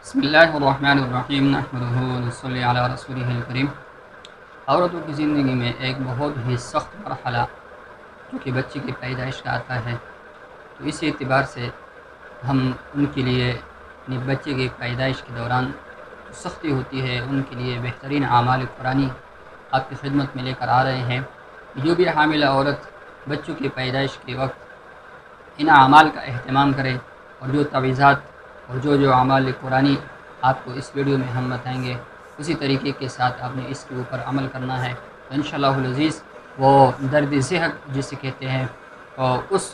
بسم اللہ الرحمن الرحیم نحمدہ ونصلی علی رسولہ الکریم۔ عورتوں کی زندگی میں ایک بہت ہی سخت مرحلہ جو کہ بچے کی پیدائش کا آتا ہے، تو اس اعتبار سے ہم ان کے لیے اپنی بچے کی پیدائش کے دوران جو سختی ہوتی ہے ان کے لیے بہترین اعمال قرآنی آپ کی خدمت میں لے کر آ رہے ہیں۔ جو بھی حاملہ عورت بچوں کی پیدائش کے وقت ان اعمال کا اہتمام کرے اور جو تعویذات اور جو اعمال قرآنی آپ کو اس ویڈیو میں ہم بتائیں گے، اسی طریقے کے ساتھ آپ نے اس کے اوپر عمل کرنا ہے، تو انشاءاللہ العزیز وہ درد صحت جسے کہتے ہیں، اور اس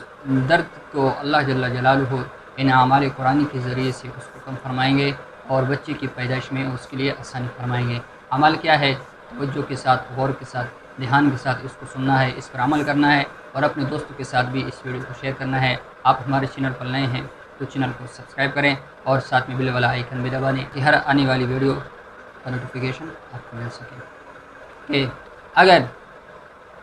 درد کو اللہ جل جلالہ ان اعمال قرآنی کے ذریعے سے اس کو کم فرمائیں گے اور بچے کی پیدائش میں اس کے لیے آسانی فرمائیں گے۔ عمل کیا ہے؟ توجہ کے ساتھ، غور کے ساتھ، دھیان کے ساتھ اس کو سننا ہے، اس پر عمل کرنا ہے اور اپنے دوستوں کے ساتھ بھی اس ویڈیو کو شیئر کرنا ہے۔ آپ ہمارے چینل پر نئے ہیں تو چینل کو سبسکرائب کریں اور ساتھ میں بیل والا آئیکن بھی دبا دیں کہ ہر آنے والی ویڈیو کا نوٹیفیکیشن آپ کو مل سکے۔ کہ اگر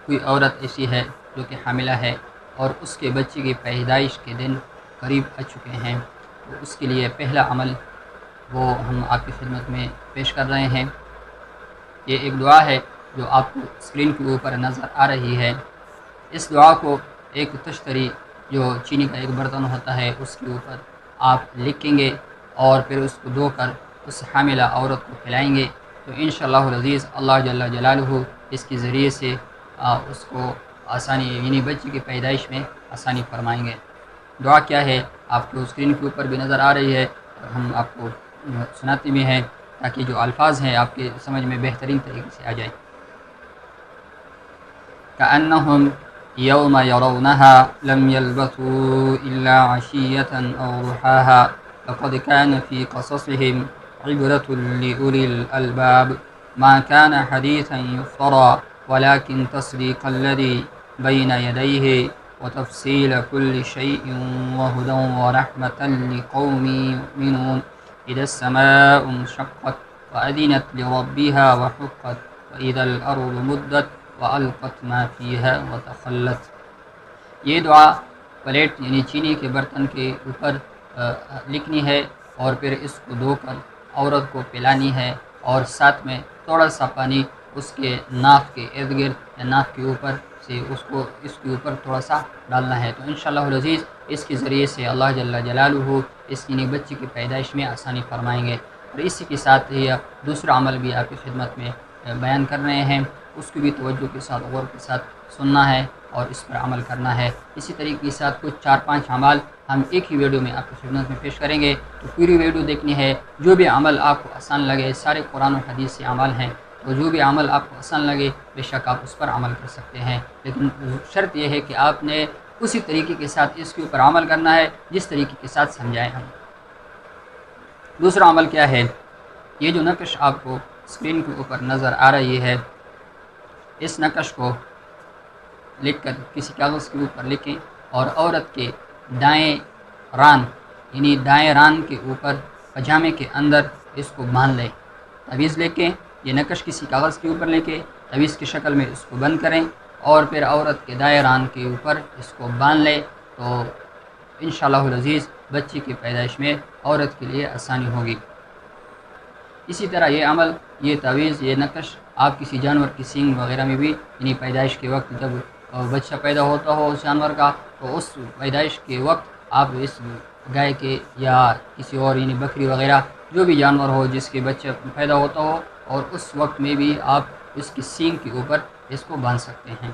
کوئی عورت ایسی ہے جو کہ حاملہ ہے اور اس کے بچے کی پیدائش کے دن قریب آ چکے ہیں، تو اس کے لیے پہلا عمل وہ ہم آپ کی خدمت میں پیش کر رہے ہیں۔ یہ ایک دعا ہے جو آپ کو اسکرین کے اوپر نظر آ رہی ہے۔ اس دعا کو ایک تشتری جو چینی کا ایک برتن ہوتا ہے اس کے اوپر آپ لکھیں گے اور پھر اس کو دھو کر اس حاملہ عورت کو پلائیں گے، تو انشاءاللہ العزیز اللہ جل جلالہ اس کے ذریعے سے اس کو آسانی یعنی بچے کی پیدائش میں آسانی فرمائیں گے۔ دعا کیا ہے آپ کو اسکرین کے اوپر بھی نظر آ رہی ہے اور ہم آپ کو سناتے بھی ہیں تاکہ جو الفاظ ہیں آپ کے سمجھ میں بہترین طریقے سے آ جائے۔ كأنهم يوم يرونها لم يلبثوا إلا عشية أو ضحاها لقد كان في قصصهم عبرة لأولي الألباب ما كان حديثا يفترى ولكن تصديق الذي بين يديه وتفصيل كل شيء وهدى ورحمة لقوم يؤمنون إذا السماء انشقت وأذنت لربها وحقت وإذا الأرض مدت وَأَلْقَتْ مَا فِيهَا وَتَخَلَّتْ۔ یہ دعا پلیٹ یعنی چینی کے برتن کے اوپر لکھنی ہے اور پھر اس کو دھو کر عورت کو پلانی ہے اور ساتھ میں تھوڑا سا پانی اس کے ناک کے ارد گرد یا ناک کے اوپر سے اس کے اوپر تھوڑا سا ڈالنا ہے، تو انشاءاللہ العزیز اس کے ذریعے سے اللہ جل جلالہ اس یعنی بچے کی پیدائش میں آسانی فرمائیں گے۔ اور اسی کے ساتھ ہی دوسرا عمل بھی آپ کی خدمت میں بیان کر رہے ہیں، اس کو بھی توجہ کے ساتھ غور کے ساتھ سننا ہے اور اس پر عمل کرنا ہے۔ اسی طریقے کے ساتھ کچھ 4-5 اعمال ہم ایک ہی ویڈیو میں آپ کی خدمت میں پیش کریں گے، تو پوری ویڈیو دیکھنی ہے۔ جو بھی عمل آپ کو آسان لگے، سارے قرآن و حدیث سے عمل ہیں، تو جو بھی عمل آپ کو آسان لگے بے شک آپ اس پر عمل کر سکتے ہیں، لیکن شرط یہ ہے کہ آپ نے اسی طریقے کے ساتھ اس کے اوپر عمل کرنا ہے جس طریقے کے ساتھ سمجھائیں ہم۔ دوسرا عمل کیا ہے؟ یہ جو نقش آپ کو اسکرین کے اوپر نظر آ رہی ہے، اس نقش کو لکھ کر کسی کاغذ کے اوپر لکھیں اور عورت کے دائیں ران یعنی دائیں ران کے اوپر پجامے کے اندر اس کو باندھ لیں۔ تعویذ لے کے یہ نقش کسی کاغذ کے اوپر لے کے تعویذ کی شکل میں اس کو بند کریں اور پھر عورت کے دائیں ران کے اوپر اس کو باندھ لیں، تو انشاءاللہ العزیز بچے کی پیدائش میں عورت کے لیے آسانی ہوگی۔ اسی طرح یہ عمل، یہ تعویذ، یہ نقش آپ کسی جانور کی سینگ وغیرہ میں بھی یعنی پیدائش کے وقت جب بچہ پیدا ہوتا ہو اس جانور کا، تو اس پیدائش کے وقت آپ اس گائے کے یا کسی اور یعنی بکری وغیرہ جو بھی جانور ہو جس کے بچہ پیدا ہوتا ہو، اور اس وقت میں بھی آپ اس کی سینگ کے اوپر اس کو باندھ سکتے ہیں۔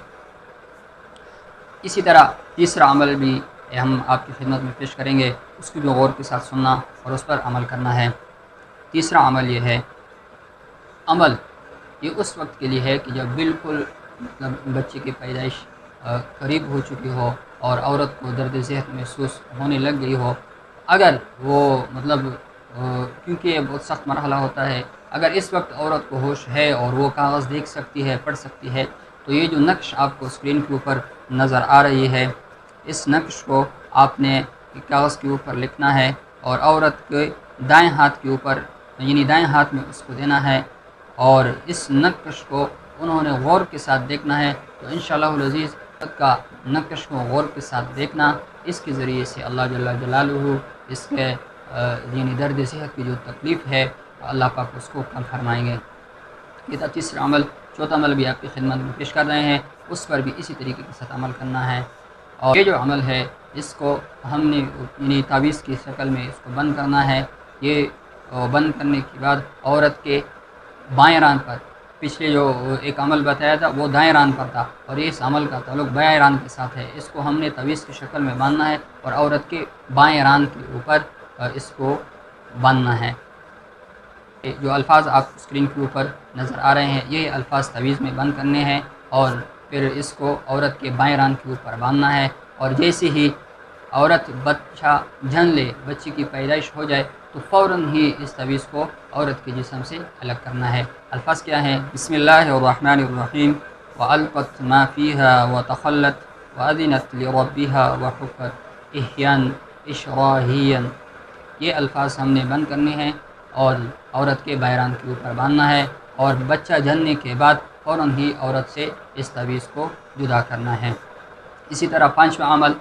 اسی طرح تیسرا عمل بھی ہم آپ کی خدمت میں پیش کریں گے، اس کو بھی غور کے ساتھ سننا اور اس پر عمل کرنا ہے۔ تیسرا عمل یہ ہے، عمل یہ اس وقت کے لیے ہے کہ جب بالکل بچے کی پیدائش قریب ہو چکی ہو اور عورت کو درد صحت محسوس ہونے لگ گئی ہو، اگر وہ کیونکہ یہ بہت سخت مرحلہ ہوتا ہے، اگر اس وقت عورت کو ہوش ہے اور وہ کاغذ دیکھ سکتی ہے، پڑھ سکتی ہے، تو یہ جو نقش آپ کو اسکرین کے اوپر نظر آ رہی ہے، اس نقش کو آپ نے کاغذ کے اوپر لکھنا ہے اور عورت کے دائیں ہاتھ کے اوپر یعنی دائیں ہاتھ میں اس کو دینا ہے، اور اس نقش کو انہوں نے غور کے ساتھ دیکھنا ہے، تو انشاءاللہ العزیز کا نقش کو غور کے ساتھ دیکھنا، اس کے ذریعے سے اللہ جل جلالہ اس کے یعنی درد صحت کی جو تکلیف ہے اللہ پاک اس کو کم فرمائیں گے۔ یہ تھا تیسرا عمل۔ چوتھا عمل بھی آپ کی خدمت میں پیش کر رہے ہیں، اس پر بھی اسی طریقے کے ساتھ عمل کرنا ہے۔ اور یہ جو عمل ہے اس کو ہم نے یعنی تعویذ کی شکل میں اس کو بند کرنا ہے۔ یہ بند کرنے کے بعد عورت کے بائیں ران پر، پچھلے جو ایک عمل بتایا تھا وہ دائیں ران پر تھا، اور اس عمل کا تعلق بائیں ران کے ساتھ ہے۔ اس کو ہم نے تعویذ کی شکل میں باندھنا ہے اور عورت کے بائیں ران کے اوپر اس کو باندھنا ہے۔ جو الفاظ آپ اسکرین کے اوپر نظر آ رہے ہیں یہ الفاظ تعویذ میں بند کرنے ہیں، اور پھر اس کو عورت کے بائیں ران کے اوپر باندھنا ہے، اور جیسے ہی عورت بچہ جن لے، بچے کی پیدائش ہو جائے، تو فوراً ہی اس تعویذ کو عورت کے جسم سے الگ کرنا ہے۔ الفاظ کیا ہیں؟ بسم اللہ الرحمن الرحیم وَأَلْقَتْ مَا فِيهَا وَتَخَلَّتْ وَأَذِنَتْ لِرَبِّهَا وَحُقَّتْ إِحْيَانًا إِشْرَاهِيًّا۔ یہ الفاظ ہم نے بند کرنے ہیں اور عورت کے بائران کے اوپر باندھنا ہے، اور بچہ جننے کے بعد فوراً ہی عورت سے اس تعویذ کو جدا کرنا ہے۔ اسی طرح پانچواں عمل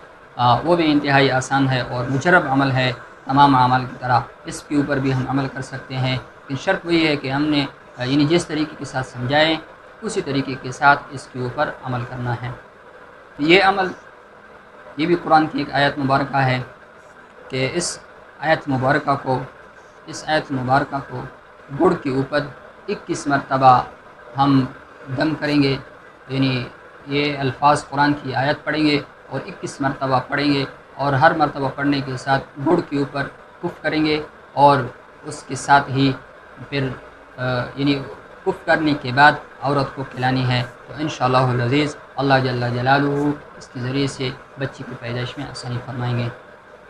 وہ بھی انتہائی آسان ہے اور مجرب عمل ہے تمام اعمال کی طرح، اس کے اوپر بھی ہم عمل کر سکتے ہیں، لیکن شرط وہی ہے کہ ہم نے یعنی جس طریقے کے ساتھ سمجھائیں اسی طریقے کے ساتھ اس کے اوپر عمل کرنا ہے۔ یہ عمل یہ بھی قرآن کی ایک آیت مبارکہ ہے کہ اس آیت مبارکہ کو گڑ کے اوپر 21 مرتبہ ہم دم کریں گے، یعنی یہ الفاظ قرآن کی آیت پڑھیں گے اور 21 مرتبہ پڑھیں گے، اور ہر مرتبہ پڑھنے کے ساتھ گڑ کے اوپر کف کریں گے، اور اس کے ساتھ ہی پھر یعنی کف کرنے کے بعد عورت کو کھلانی ہے، تو انشاءاللہ العزیز اللہ جل جلالہ اس کے ذریعے سے بچی کی پیدائش میں آسانی فرمائیں گے۔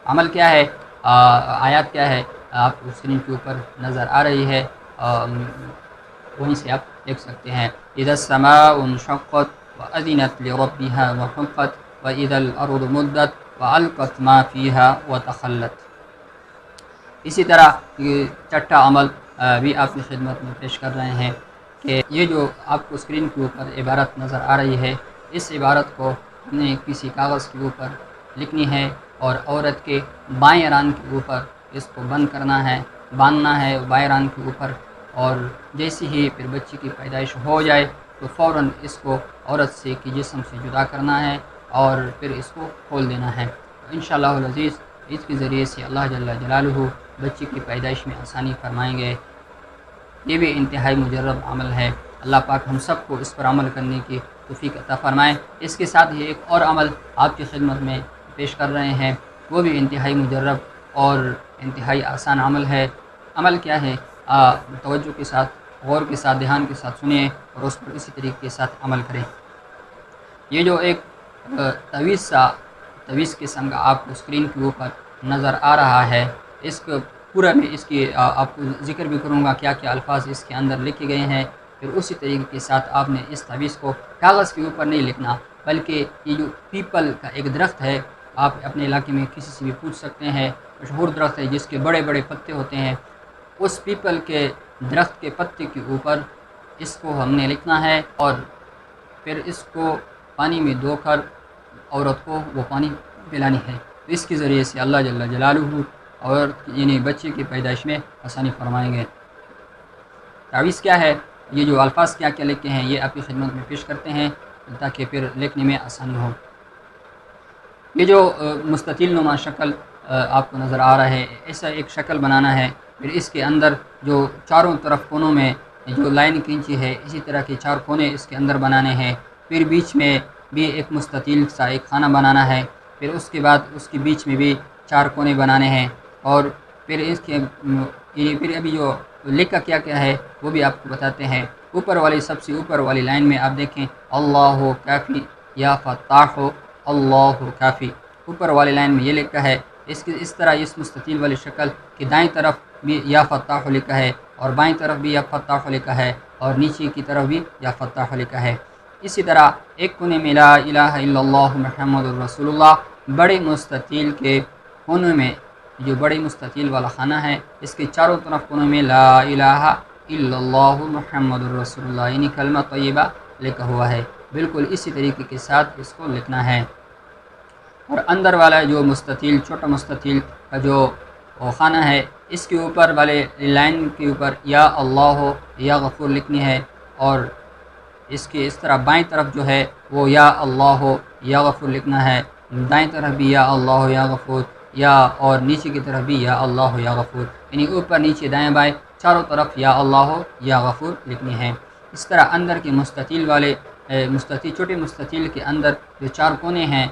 عمل کیا ہے؟ آیات کیا ہے؟ آپ اسکرین کے اوپر نظر آ رہی ہے، وہیں سے آپ دیکھ سکتے ہیں۔ اذا السماء انشقت وأذنت لربها وحقت وإذا الأرض مدت وألقت ما فيها وتخلت۔ اسی طرح یہ چھٹا عمل بھی آپ کی خدمت میں پیش کر رہے ہیں کہ یہ جو آپ کو اسکرین کے اوپر عبارت نظر آ رہی ہے، اس عبارت کو ہم نے کسی کاغذ کے اوپر لکھنی ہے اور عورت کے بائیں ران کے اوپر اس کو بند کرنا ہے، باندھنا ہے بائیں ران کے اوپر، اور جیسے ہی پھر بچی کی پیدائش ہو جائے تو فوراً اس کو عورت سے کی جسم سے جدا کرنا ہے اور پھر اس کو کھول دینا ہے۔ انشاءاللہ العزیز اس کے ذریعے سے اللہ جل جلالہ بچی کی پیدائش میں آسانی فرمائیں گے۔ یہ بھی انتہائی مجرب عمل ہے، اللہ پاک ہم سب کو اس پر عمل کرنے کی توفیق عطا فرمائے۔ اس کے ساتھ ہی ایک اور عمل آپ کی خدمت میں پیش کر رہے ہیں، وہ بھی انتہائی مجرب اور انتہائی آسان عمل ہے۔ عمل کیا ہے؟ توجہ کے ساتھ، غور کے ساتھ، دھیان کے ساتھ سنیں اور اس پر اسی طریقے کے ساتھ عمل کریں۔ یہ جو ایک تعویذ کے سنگ آپ کو اسکرین کے اوپر نظر آ رہا ہے، اس کو پورا میں اس کی آپ کو ذکر بھی کروں گا کیا کیا الفاظ اس کے اندر لکھے گئے ہیں، پھر اسی طریقے کے ساتھ آپ نے اس تعویذ کو کاغذ کے اوپر نہیں لکھنا، بلکہ یہ جو پیپل کا ایک درخت ہے، آپ اپنے علاقے میں کسی سے بھی پوچھ سکتے ہیں، مشہور درخت ہے جس کے بڑے بڑے پتے ہوتے ہیں، اس پیپل کے درخت کے پتے کے اوپر اس کو ہم نے لکھنا ہے، اور پھر اس کو پانی میں دھو کر عورت کو وہ پانی پلانی ہے، تو اس کے ذریعے سے اللہ جل جلالہ اور یعنی بچے کی پیدائش میں آسانی فرمائیں گے۔ تعویذ کیا ہے؟ یہ جو الفاظ کیا کیا لکھے ہیں یہ آپ کی خدمت میں پیش کرتے ہیں تاکہ پھر لکھنے میں آسانی ہو۔ یہ جو مستطیل نما شکل آپ کو نظر آ رہا ہے، ایسا ایک شکل بنانا ہے، پھر اس کے اندر جو چاروں طرف کونوں میں جو لائن کھینچی ہے اسی طرح کے 4 کونے اس کے اندر بنانے ہیں، پھر بیچ میں بھی ایک مستطیل سا ایک خانہ بنانا ہے، پھر اس کے بعد اس کے بیچ میں بھی 4 کونے بنانے ہیں، اور پھر اس کے پھر ابھی جو لکھا کیا کیا ہے وہ بھی آپ کو بتاتے ہیں۔ اوپر والی سب سے اوپر والی لائن میں آپ دیکھیں اللہ کافی یا فتاح اللہ کافی، اوپر والی لائن میں یہ لکھا ہے۔ اس طرح اس مستطیل والی شکل کی دائیں طرف بھی یا فتاح لکھا ہے اور بائیں طرف بھی یا فتاح لکھا ہے اور نیچے کی طرف بھی یا فتاح لکھا ہے۔ اسی طرح ایک کونے میں لا الہ الا اللہ محمد الرسول اللہ، بڑے مستطیل کے کونوں میں جو بڑے مستطیل والا خانہ ہے اس کے چاروں طرف کونوں میں لا الہ الا اللہ محمد الرسول اللہ یعنی کلمہ طیبہ لکھا ہوا ہے، بالکل اسی طریقے کے ساتھ اس کو لکھنا ہے۔ اور اندر والا جو مستطیل چھوٹا مستطیل کا جو وہ خانہ ہے، اس کے اوپر والے لائن کے اوپر یا اللہ یا غفور لکھنی ہے، اور اس کے اس طرح بائیں طرف جو ہے وہ یا اللہ یا غفور لکھنا ہے، دائیں طرف بھی یا اللہ یا غفور، یا اور نیچے کی طرف بھی یا اللہ یا غفور، یعنی اوپر نیچے دائیں بائیں چاروں طرف یا اللہ یا غفور لکھنی ہے۔ اس طرح اندر کے مستطیل والے چھوٹے مستطیل کے اندر جو 4 کونے ہیں،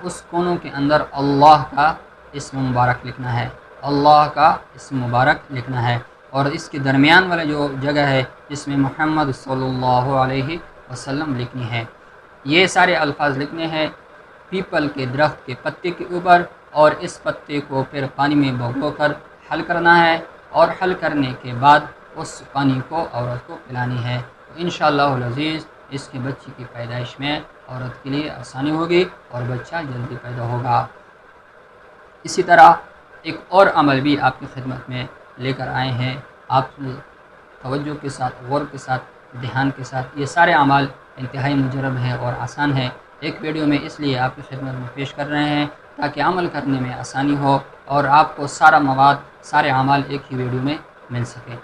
اس کونوں کے اندر اللہ کا اسم مبارک لکھنا ہے، اللہ کا اسم مبارک لکھنا ہے، اور اس کے درمیان والا جو جگہ ہے جس میں محمد صلی اللہ علیہ وسلم لکھنی ہے۔ یہ سارے الفاظ لکھنے ہیں پیپل کے درخت کے پتے کے اوپر، اور اس پتے کو پھر پانی میں بھگو کر حل کرنا ہے، اور حل کرنے کے بعد اس پانی کو عورت کو پلانی ہے۔ تو انشاءاللہ العزیز اس کے بچے کی پیدائش میں عورت کے لیے آسانی ہوگی اور بچہ جلدی پیدا ہوگا۔ اسی طرح ایک اور عمل بھی آپ کی خدمت میں لے کر آئے ہیں، آپ توجہ کے ساتھ، غور کے ساتھ، دھیان کے ساتھ، یہ سارے اعمال انتہائی مجرب ہیں اور آسان ہیں۔ ایک ویڈیو میں اس لیے آپ کی خدمت میں پیش کر رہے ہیں تاکہ عمل کرنے میں آسانی ہو اور آپ کو سارا مواد، سارے اعمال ایک ہی ویڈیو میں مل سکے۔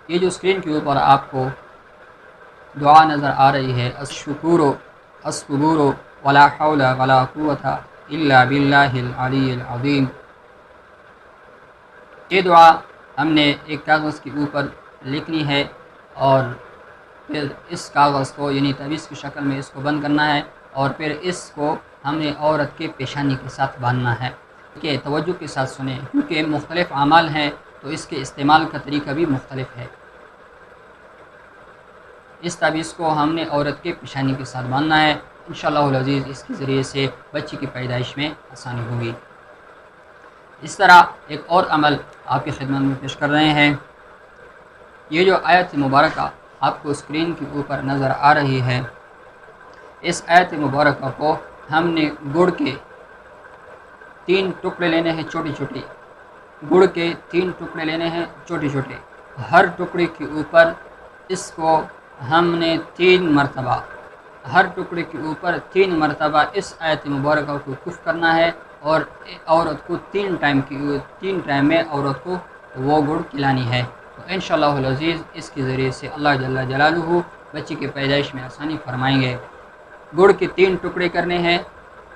یہ جو اسکرین کے اوپر آپ کو دعا نظر آ رہی ہے، الشکور الصبور ولا حول ولا قوت الا باللہ العلی العظیم، یہ دعا ہم نے ایک کاغذ کے اوپر لکھنی ہے، اور پھر اس کاغذ کو یعنی تعویذ کی شکل میں اس کو بند کرنا ہے، اور پھر اس کو ہم نے عورت کے پیشانی کے ساتھ باندھنا ہے۔ کہ توجہ کے ساتھ سنیں کیونکہ مختلف اعمال ہیں تو اس کے استعمال کا طریقہ بھی مختلف ہے۔ اس تعویذ کو ہم نے عورت کے پیشانی کے ساتھ باندھنا ہے، انشاءاللہ العزیز اس کے ذریعے سے بچے کی پیدائش میں آسانی ہوگی۔ اس طرح ایک اور عمل آپ کی خدمت میں پیش کر رہے ہیں۔ یہ جو آیت مبارکہ آپ کو اسکرین کے اوپر نظر آ رہی ہے، اس آیت مبارکہ کو ہم نے گڑ کے 3 ٹکڑے لینے ہیں، چھوٹے چھوٹے گڑ کے 3 ٹکڑے لینے ہیں، چھوٹے چھوٹے، ہر ٹکڑے کے اوپر اس کو ہم نے 3 مرتبہ، ہر ٹکڑے کے اوپر 3 مرتبہ اس آیت مبارکہ کو کف کرنا ہے، اور عورت کو 3 ٹائم میں عورت کو وہ گڑ کھلانی ہے۔ تو انشاءاللہ العزیز اس کے ذریعے سے اللہ جل جلالہ بچے کی پیدائش میں آسانی فرمائیں گے۔ گڑ کے 3 ٹکڑے کرنے ہیں،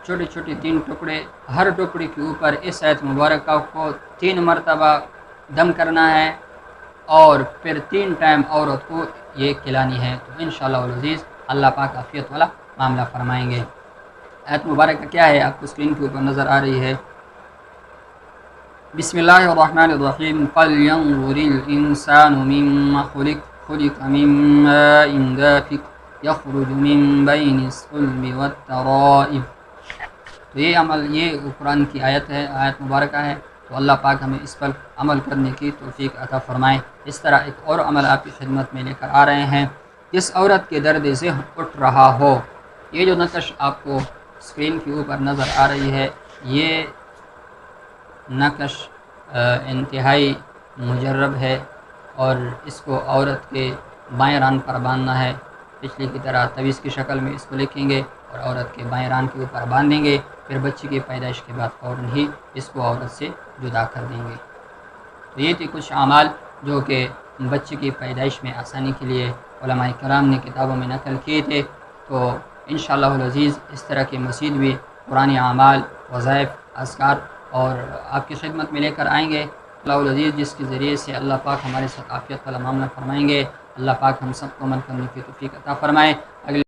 چھوٹے چھوٹے 3 ٹکڑے، ہر ٹکڑے کے اوپر اس آیت مبارکہ کو 3 مرتبہ دم کرنا ہے، اور پھر 3 ٹائم عورت کو یہ کھلانی ہے۔ تو انشاءاللہ العزیز اللہ پاک عافیت والا معاملہ فرمائیں گے۔ آیت مبارکہ کیا ہے آپ کو اسکرین کے اوپر نظر آ رہی ہے۔ بسم اللہ الرحمن الرحیم، فَلْيَنظُرِ الْإِنسَانُ مِمَّ خُلِقَ مِن مَّاءٍ دَافِقٍ يَخْرُجُ مِن بَيْنِ الصُّلْبِ وَالتَّرَائِبِ۔ تو یہ قرآن کی آیت ہے، آیت مبارکہ ہے، تو اللہ پاک ہمیں اس پر عمل کرنے کی توفیق عطا فرمائے۔ اس طرح ایک اور عمل آپ کی خدمت میں لے کر آ رہے ہیں، جس عورت کے درد ذہن اٹھ رہا ہو، یہ جو نقش آپ کو اسکرین کے اوپر نظر آ رہی ہے، یہ نقش انتہائی مجرب ہے، اور اس کو عورت کے بائیں ران پر باندھنا ہے، پچھلی کی طرح تعویذ کی شکل میں اس کو لکھیں گے اور عورت کے بائیں ران کے اوپر باندھیں گے، پھر بچے کی پیدائش کے بعد فوراً ہی اس کو عورت سے جدا کر دیں گے۔ تو یہ تھے کچھ اعمال جو کہ بچے کی پیدائش میں آسانی کے لیے علماء کرام نے کتابوں میں نقل کیے تھے۔ تو انشاءاللہ العزیز اس طرح کے مزید بھی قرآنی اعمال، وظائف، اذکار اور آپ کی خدمت میں لے کر آئیں گے اللہ العزیز، جس کے ذریعے سے اللہ پاک ہمارے ساتھ عافیت والا معاملہ فرمائیں گے۔ اللہ پاک ہم سب کو عمل کرنے کی توفیق عطا فرمائے۔ اگلے